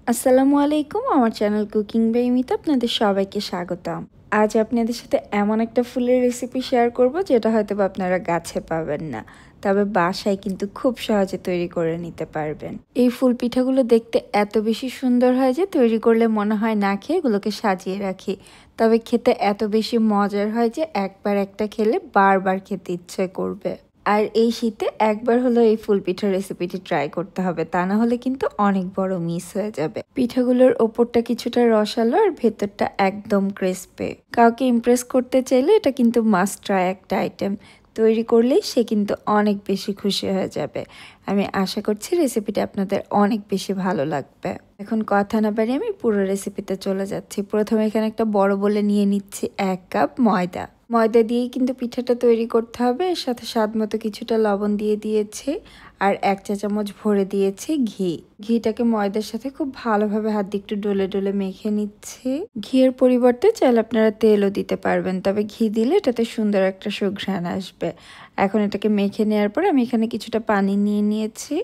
আসসালামু আলাইকুম, আমার চ্যানেল কুকিং বাই মিতা আপনাদের সবাইকে স্বাগতম। আজ আপনাদের সাথে এমন একটা ফুলের রেসিপি শেয়ার করব যেটা হয়তো বা আপনারা গাছে পাবেন না, তবে বাসায় কিন্তু খুব সহজে তৈরি করে নিতে পারবেন। এই ফুল পিঠাগুলো দেখতে এত বেশি সুন্দর হয় যে তৈরি করলে মনে হয় না খেয়ে এগুলোকে সাজিয়ে রাখি, তবে খেতে এত বেশি মজার হয় যে একবার একটা খেলে বারবার খেতে ইচ্ছে করবে। আর এই শীতে একবার হলেও এই ফুল পিঠার রেসিপিটি ট্রাই করতে হবে, তা না হলে কিন্তু অনেক বড় মিস হয়ে যাবে। পিঠাগুলোর ওপরটা কিছুটা রসালো আর ভেতরটা একদম ক্রিস্পি। কাউকে ইমপ্রেস করতে চাইলে এটা কিন্তু মাস্ট ট্রাই একটা আইটেম। তৈরি করলেই সে কিন্তু অনেক বেশি খুশি হয়ে যাবে। আমি আশা করছি রেসিপিটা আপনাদের অনেক বেশি ভালো লাগবে। এখন কথা না বাড়িয়ে আমি পুরো রেসিপিতে চলে যাচ্ছি। প্রথমে এখানে একটা বড় বলে নিয়ে নিচ্ছি 1 কাপ ময়দা। ময়দা দিয়েই কিন্তু পিঠাটা তৈরি করতে হবে। এর সাথে স্বাদ মতো কিছুটা লবণ দিয়ে দিয়েছি আর 1 চা চামচ ভরে দিয়েছি ঘি। ঘিটাকে ময়দার সাথে খুব ভালোভাবে হাত দিয়ে একটু ডলে ডলে মেখে নিচ্ছি। ঘিয়ের পরিবর্তে চাইলে আপনারা তেলও দিতে পারবেন, তবে ঘি দিলে এটাতে সুন্দর একটা সুঘ্রাণ আসবে। এখন এটাকে মেখে নেওয়ার পর আমি এখানে কিছুটা পানি নিয়ে নিয়েছি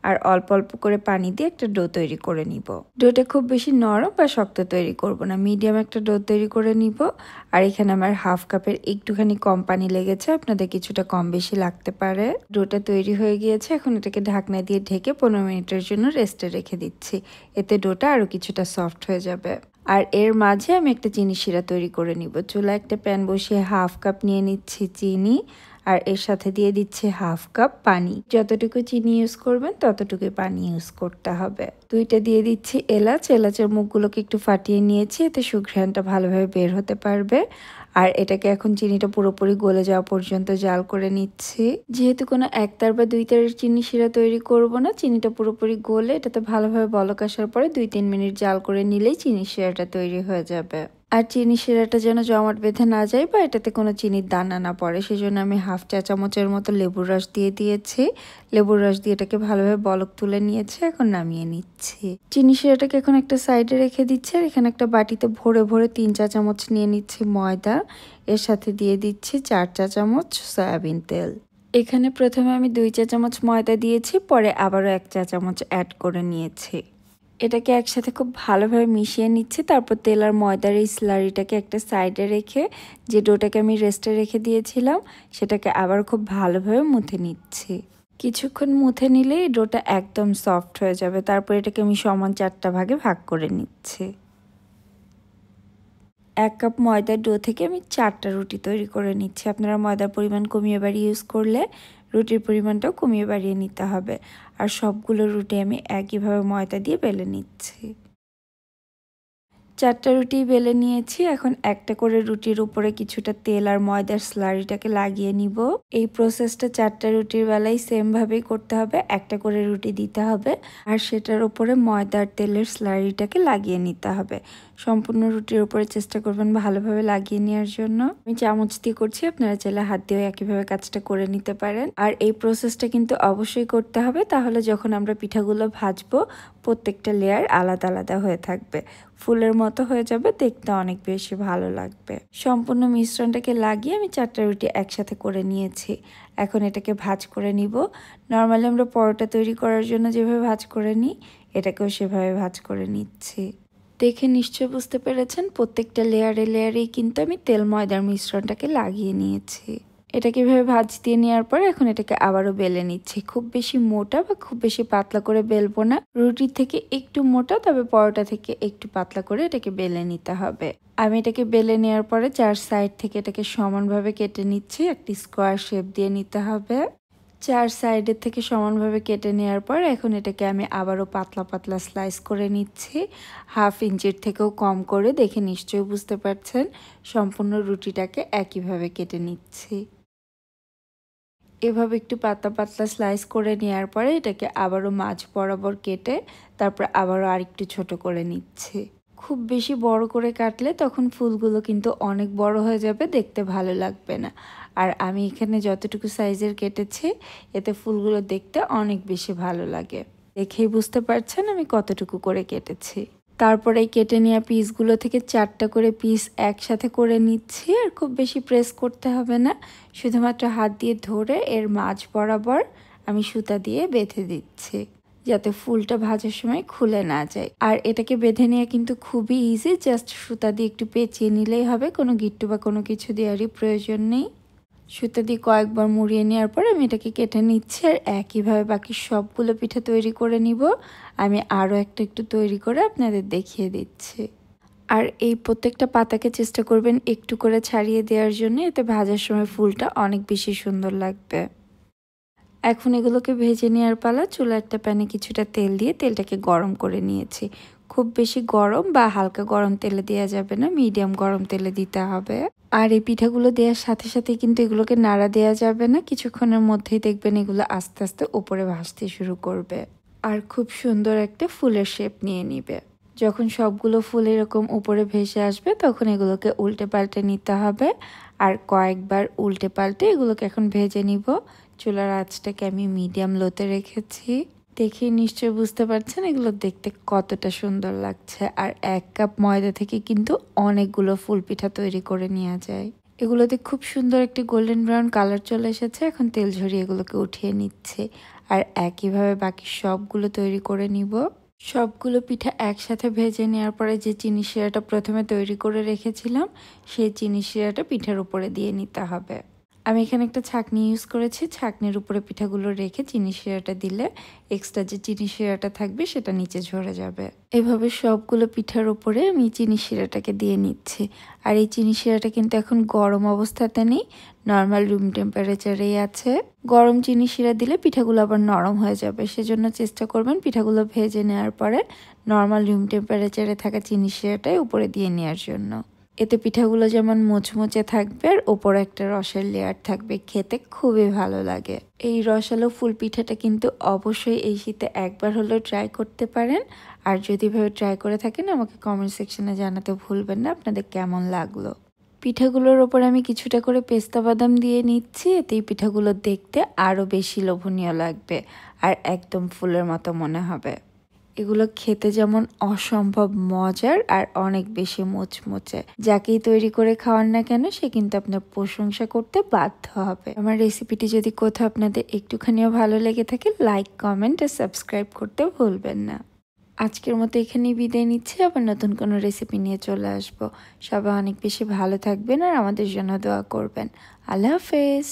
আর অল্প অল্প করে পানি দিয়ে একটা ডো তৈরি করে নিব। ডোটা খুব বেশি নরম বা শক্ত তৈরি করব না, মিডিয়াম একটা ডো তৈরি করে নিব। আর এখানে আমার 1/2 কাপের একটুখানি কম পানি লেগেছে, আপনাদের কিছুটা কম বেশি লাগতে পারে। ডোটা তৈরি হয়ে গিয়েছে, এখন এটাকে ঢাকনা দিয়ে ঢেকে 15 মিনিটের জন্য রেস্টে রেখে দিচ্ছি। এতে ডোটা আরও কিছুটা সফট হয়ে যাবে। আর এর মাঝে আমি একটা চিনি শিরা তৈরি করে নিব। চুলায় একটা প্যান বসিয়ে 1/2 কাপ নিয়ে নিচ্ছি চিনি আর এর সাথে দিয়ে দিচ্ছি 1/2 কাপ পানি। যতটুকু চিনি ইউজ করবেন ততটুকুই পানি ইউজ করতে হবে। 2টা দিয়ে দিচ্ছি এলাচ। এলাচের মুখগুলোকে একটু ফাটিয়ে নিয়েছি, এতে সুঘ্রাণটা ভালোভাবে বের হতে পারবে। আর এটাকে এখন চিনিটা পুরোপুরি গলে যাওয়া পর্যন্ত জাল করে নিচ্ছি। যেহেতু কোনো একতার বা দুইতারের চিনি শিরা তৈরি করব না, চিনিটা পুরোপুরি গলে এটাতে ভালোভাবে বলক আসার পরে 2-3 মিনিট জাল করে নিলেই চিনি শিরাটা তৈরি হয়ে যাবে। আর চিনি শিরাটা যেন জমাট বেঁধে না যায় বা এটাতে কোনো চিনির দানা না পড়ে, সেজন্য আমি 1/2 চা চামচের মতো লেবুর রস দিয়ে দিয়েছি। লেবুর রস দিয়ে এটাকে ভালোভাবে বলক তুলে নিয়েছি, এখন নামিয়ে নিচ্ছি। চিনি শিরাটাকে এখন একটা সাইডে রেখে দিচ্ছি আর এখানে একটা বাটিতে ভরে ভরে 3 চা চামচ নিয়ে নিচ্ছি ময়দা। এর সাথে দিয়ে দিচ্ছি 4 চা চামচ সয়াবিন তেল। এখানে প্রথমে আমি 2 চা চামচ ময়দা দিয়েছি, পরে আবারও 1 চা চামচ অ্যাড করে নিয়েছি। এটাকে একসাথে খুব ভালোভাবে মিশিয়ে নিচ্ছি। তারপর তেল আর ময়দার এই স্লারিটাকে একটা সাইডে রেখে যে ডোটাকে আমি রেস্টে রেখে দিয়েছিলাম সেটাকে আবার খুব ভালোভাবে মুথে নিচ্ছি। কিছুক্ষণ মুথে নিলে এই ডোটা একদম সফট হয়ে যাবে। তারপর এটাকে আমি সমান 4টা ভাগে ভাগ করে নিচ্ছি। 1 কাপ ময়দার ডো থেকে আমি 4টা রুটি তৈরি করে নিচ্ছি। আপনারা ময়দার পরিমাণ কমিয়ে বাড়িয়ে ইউজ করলে রুটির পরিমাণটাও কমিয়ে বাড়িয়ে নিতে হবে। আর সবগুলো রুটি আমি একইভাবে ময়দা দিয়ে বেলে নিচ্ছি। 4টা রুটি বেলে নিয়েছি। এখন একটা করে রুটির উপরে কিছুটা তেল আর ময়দার স্লারিটাকে লাগিয়ে নিব। এই প্রসেসটা 4টা রুটির বেলায় সেম ভাবেই করতে হবে। একটা করে রুটি দিতে হবে আর সেটার উপরে ময়দার তেলের স্লারিটাকে লাগিয়ে নিতে হবে। সম্পূর্ণ রুটির উপরে চেষ্টা করবেন ভালোভাবে লাগিয়ে নেওয়ার জন্য। আমি চামচ দিয়ে করছি, আপনারা চাইলে হাত দিয়েও একইভাবে কাজটা করে নিতে পারেন। আর এই প্রসেসটা কিন্তু অবশ্যই করতে হবে, তাহলে যখন আমরা পিঠাগুলো ভাজবো প্রত্যেকটা লেয়ার আলাদা আলাদা হয়ে থাকবে, ফুলের মতো হয়ে যাবে, দেখতে অনেক বেশি ভালো লাগবে। সম্পূর্ণ মিশ্রণটাকে লাগিয়ে আমি 4টা রুটি একসাথে করে নিয়েছি। এখন এটাকে ভাঁজ করে নিব। নর্মালি আমরা পরোটা তৈরি করার জন্য যেভাবে ভাঁজ করে নিই, এটাকেও সেভাবে ভাঁজ করে নিচ্ছি। দেখে নিশ্চয় বুঝতে পেরেছেন প্রত্যেকটা লেয়ারে লেয়ারেই কিন্তু আমি তেল ময়দার মিশ্রণটাকে লাগিয়ে নিয়েছি। এটাকে এভাবে ভাঁজ দিয়ে নেওয়ার পর এখন এটাকে আবারও বেলে নিচ্ছি। খুব বেশি মোটা বা খুব বেশি পাতলা করে বেলবো না, রুটির থেকে একটু মোটা তবে পরোটা থেকে একটু পাতলা করে এটাকে বেলে নিতে হবে। আমি এটাকে বেলে নেওয়ার পরে 4 সাইড থেকে এটাকে সমানভাবে কেটে নিচ্ছি। একটি স্কোয়ার শেপ দিয়ে নিতে হবে। 4 সাইডের থেকে সমানভাবে কেটে নেওয়ার পর এখন এটাকে আমি আবারও পাতলা পাতলা স্লাইস করে নিচ্ছি। 1/2 ইঞ্চির থেকেও কম করে, দেখে নিশ্চয়ই বুঝতে পারছেন। সম্পূর্ণ রুটিটাকে একইভাবে কেটে নিচ্ছি। এভাবে একটু পাতলা পাতলা স্লাইস করে নেওয়ার পরে এটাকে আবারও মাঝ বরাবর কেটে তারপর আবারও আরেকটু ছোট করে নিচ্ছি। খুব বেশি বড় করে কাটলে তখন ফুলগুলো কিন্তু অনেক বড় হয়ে যাবে, দেখতে ভালো লাগবে না। আর আমি এখানে যতটুকু সাইজের কেটেছি এতে ফুলগুলো দেখতে অনেক বেশি ভালো লাগে। দেখেই বুঝতে পারছেন আমি কতটুকু করে কেটেছি। তারপরে এই কেটে নেওয়া পিসগুলো থেকে 4টা করে পিস একসাথে করে নিচ্ছি। আর খুব বেশি প্রেস করতে হবে না, শুধুমাত্র হাত দিয়ে ধরে এর মাঝ বরাবর আমি সুতা দিয়ে বেঁধে দিচ্ছি। যাতে ফুলটা ভাজার সময় খুলে না যায়। আর এটাকে বেঁধে নেওয়া কিন্তু খুবই ইজি, জাস্ট সুতা দিয়ে একটু পেঁচিয়ে নিলেই হবে, কোনো গিট্টু বা কোনো কিছু দেওয়ারই প্রয়োজন নেই। সুতা দিয়ে কয়েকবার মুড়িয়ে নেওয়ার পর আমি এটাকে কেটে নিচ্ছি আর একইভাবে বাকি সবগুলো পিঠা তৈরি করে নিব। আমি আরও একটু তৈরি করে আপনাদের দেখিয়ে দিচ্ছি। আর এই প্রত্যেকটা পাতাকে চেষ্টা করবেন একটু করে ছাড়িয়ে দেওয়ার জন্য, এতে ভাজার সময় ফুলটা অনেক বেশি সুন্দর লাগবে। এখন এগুলোকে ভেজে নেওয়ার পালা। চুলা একটা প্যানে কিছুটা তেল দিয়ে তেলটাকে গরম করে নিয়েছি। খুব বেশি গরম বা হালকা গরম তেলে দেওয়া যাবে না, মিডিয়াম গরম তেলে দিতে হবে। আর এই পিঠাগুলো দেওয়ার সাথে সাথে কিন্তু এগুলোকে নাড়া দেওয়া যাবে না, কিছুক্ষণের মধ্যেই দেখবেন এগুলো আস্তে আস্তে উপরে ভাসতে শুরু করবে আর খুব সুন্দর একটা ফুলের শেপ নিয়ে নিবে। যখন সবগুলো ফুল এরকম উপরে ভেসে আসবে তখন এগুলোকে উল্টে পাল্টে নিতে হবে আর কয়েকবার উল্টে পাল্টে এগুলোকে এখন ভেজে নিব। চুলার আঁচটাকে আমি মিডিয়াম লোতে রেখেছি। দেখেই নিশ্চয়ই বুঝতে পারছেন এগুলো দেখতে কতটা সুন্দর লাগছে। আর 1 কাপ ময়দা থেকে কিন্তু অনেকগুলো ফুল পিঠা তৈরি করে নেওয়া যায়। এগুলোতে খুব সুন্দর একটি গোল্ডেন ব্রাউন কালার চলে এসেছে। এখন তেল ঝরিয়ে এগুলোকে উঠিয়ে নিচ্ছে আর একইভাবে বাকি সবগুলো তৈরি করে নিব। সবগুলো পিঠা একসাথে ভেজে নেওয়ার পরে যে চিনি শিরাটা প্রথমে তৈরি করে রেখেছিলাম সেই চিনি শিরাটা পিঠার উপরে দিয়ে নিতে হবে। আমি এখানে একটা ছাঁকনি ইউজ করেছি, ছাঁকনির উপরে পিঠাগুলো রেখে চিনি শিরাটা দিলে এক্সট্রা যে চিনি শিরাটা থাকবে সেটা নিচে ঝরে যাবে। এভাবে সবগুলো পিঠার উপরে আমি চিনি শিরাটাকে দিয়ে নিচ্ছি। আর এই চিনি শিরাটা কিন্তু এখন গরম অবস্থাতে নেই, নর্মাল রুম টেম্পারেচারেই আছে। গরম চিনি শিরা দিলে পিঠাগুলো আবার নরম হয়ে যাবে, সেজন্য চেষ্টা করবেন পিঠাগুলো ভেজে নেওয়ার পরে নর্মাল রুম টেম্পারেচারে থাকা চিনি শিরাটাই উপরে দিয়ে নেওয়ার জন্য। এতে পিঠাগুলো যেমন মুচমুচে থাকবে আর ওপরে একটা রসের লেয়ার থাকবে, খেতে খুবই ভালো লাগে। এই রসালো ফুল পিঠাটা কিন্তু অবশ্যই এই শীতে একবার হলেও ট্রাই করতে পারেন। আর যদি এভাবে ট্রাই করে থাকেন আমাকে কমেন্ট সেকশনে জানাতে ভুলবেন না আপনাদের কেমন লাগলো। পিঠাগুলোর ওপর আমি কিছুটা করে পেস্তা বাদাম দিয়ে নিচ্ছি, এতে এই পিঠাগুলো দেখতে আরও বেশি লোভনীয় লাগবে আর একদম ফুলের মতো মনে হবে। এগুলো খেতে যেমন অসম্ভব মজার আর অনেক বেশি মুচমুচে। যাকেই তৈরি করে খাওয়ান না কেন সে কিন্তু আপনার প্রশংসা করতে বাধ্য হবে। আমার রেসিপিটি যদি কোথাও আপনাদের একটুখানিও ভালো লেগে থাকে লাইক, কমেন্ট আর সাবস্ক্রাইব করতে ভুলবেন না। আজকের মতো এখানেই বিদায় নিচ্ছি, আবার নতুন কোনো রেসিপি নিয়ে চলে আসবো। সবাই অনেক বেশি ভালো থাকবেন আর আমাদের জন্য দোয়া করবেন। আল্লাহ হাফেজ।